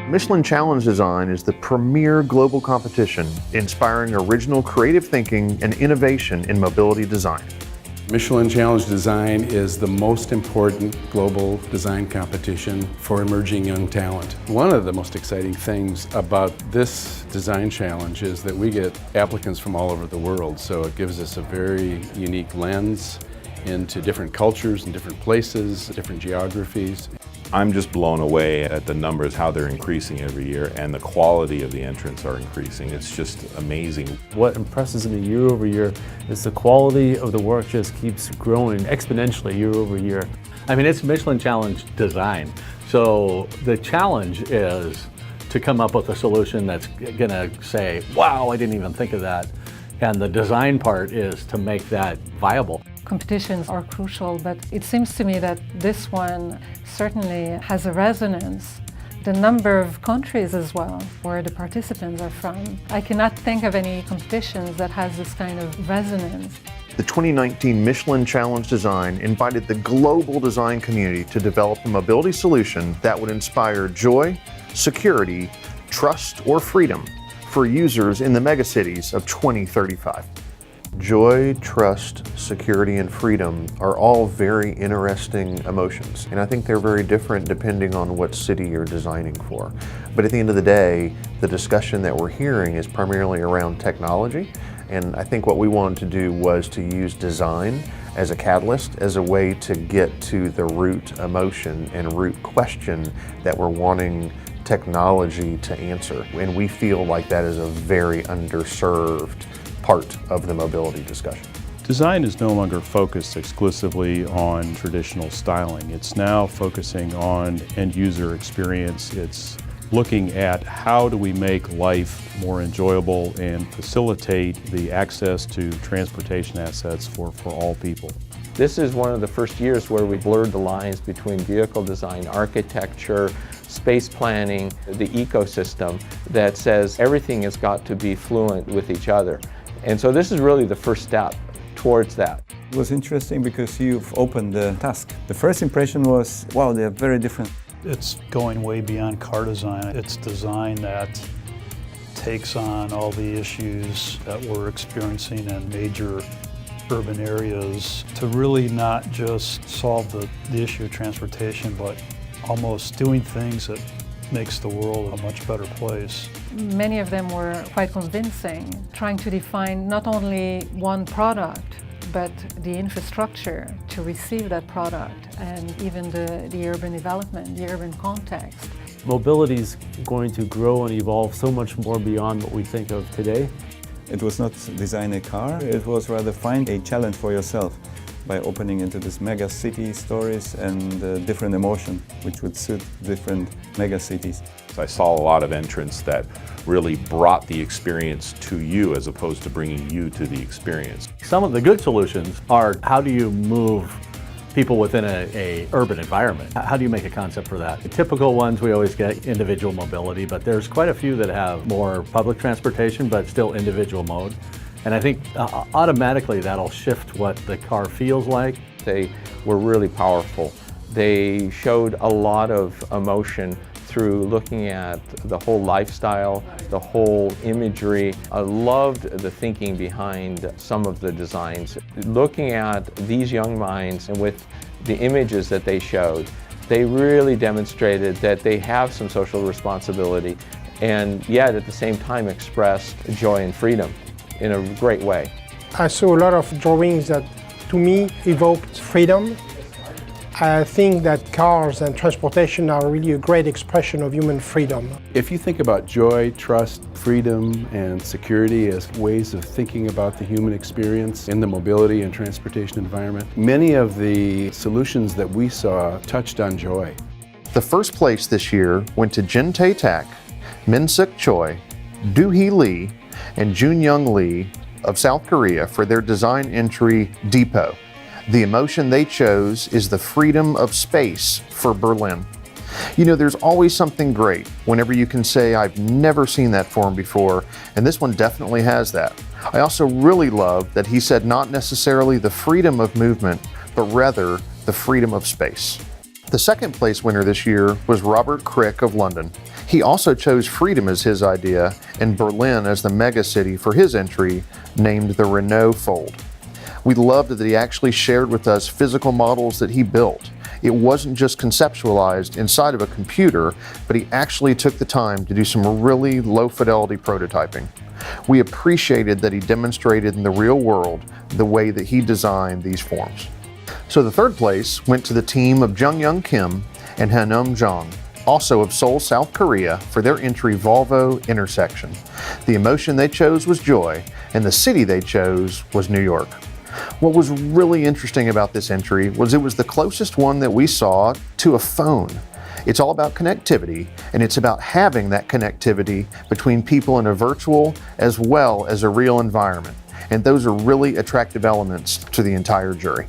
Michelin Challenge Design is the premier global competition inspiring original creative thinking and innovation in mobility design. Michelin Challenge Design is the most important global design competition for emerging young talent. One of the most exciting things about this design challenge is that we get applicants from all over the world, so it gives us a very unique lens into different cultures and different places, different geographies. I'm just blown away at the numbers, how they're increasing every year, and the quality of the entrants are increasing. It's just amazing. What impresses me year over year is the quality of the work just keeps growing exponentially year over year. I mean, it's Michelin Challenge Design. So the challenge is to come up with a solution that's gonna say, wow, I didn't even think of that. And the design part is to make that viable. Competitions are crucial, but it seems to me that this one certainly has a resonance. The number of countries as well, where the participants are from. I cannot think of any competitions that has this kind of resonance. The 2019 Michelin Challenge Design invited the global design community to develop a mobility solution that would inspire joy, security, trust, or freedom for users in the megacities of 2035. Joy, trust, security, and freedom are all very interesting emotions, and I think they're very different depending on what city you're designing for. But at the end of the day, the discussion that we're hearing is primarily around technology, and I think what we wanted to do was to use design as a catalyst, as a way to get to the root emotion and root question that we're wanting technology to answer. And we feel like that is a very underserved part of the mobility discussion. Design is no longer focused exclusively on traditional styling. It's now focusing on end user experience. It's looking at how do we make life more enjoyable and facilitate the access to transportation assets for all people. This is one of the first years where we blurred the lines between vehicle design, architecture, space planning, the ecosystem that says everything has got to be fluent with each other. And so this is really the first step towards that. It was interesting because you've opened the task. The first impression was, wow, they're very different. It's going way beyond car design. It's design that takes on all the issues that we're experiencing in major urban areas to really not just solve the issue of transportation, but almost doing things that makes the world a much better place. Many of them were quite convincing, trying to define not only one product, but the infrastructure to receive that product and even the urban development, the urban context. Mobility is going to grow and evolve so much more beyond what we think of today. It was not design a car, it was rather find a challenge for yourself by opening into this mega city stories and different emotion, which would suit different mega cities. I saw a lot of entrants that really brought the experience to you as opposed to bringing you to the experience. Some of the good solutions are how do you move people within a urban environment? How do you make a concept for that? The typical ones, we always get individual mobility, but there's quite a few that have more public transportation, but still individual mode. And I think automatically that'll shift what the car feels like. They were really powerful. They showed a lot of emotion through looking at the whole lifestyle, the whole imagery. I loved the thinking behind some of the designs. Looking at these young minds and with the images that they showed, they really demonstrated that they have some social responsibility and yet at the same time expressed joy and freedom in a great way. I saw a lot of drawings that to me evoked freedom. I think that cars and transportation are really a great expression of human freedom. If you think about joy, trust, freedom, and security as ways of thinking about the human experience in the mobility and transportation environment, many of the solutions that we saw touched on joy. The first place this year went to Jin Tae Tak, Min Suk Choi, Do Hee Lee, and Jun Young Lee of South Korea for their design entry Depot. The emotion they chose is the freedom of space for Berlin. You know, there's always something great whenever you can say, I've never seen that form before, and this one definitely has that. I also really love that he said not necessarily the freedom of movement, but rather the freedom of space. The second place winner this year was Robert Crick of London. He also chose freedom as his idea and Berlin as the megacity for his entry, named the Renault Fold. We loved that he actually shared with us physical models that he built. It wasn't just conceptualized inside of a computer, but he actually took the time to do some really low fidelity prototyping. We appreciated that he demonstrated in the real world the way that he designed these forms. So the third place went to the team of Jung-Young Kim and Hanum Jong, also of Seoul, South Korea, for their entry Volvo Intersection. The emotion they chose was joy, and the city they chose was New York. What was really interesting about this entry was it was the closest one that we saw to a phone. It's all about connectivity, and it's about having that connectivity between people in a virtual as well as a real environment. And those are really attractive elements to the entire jury.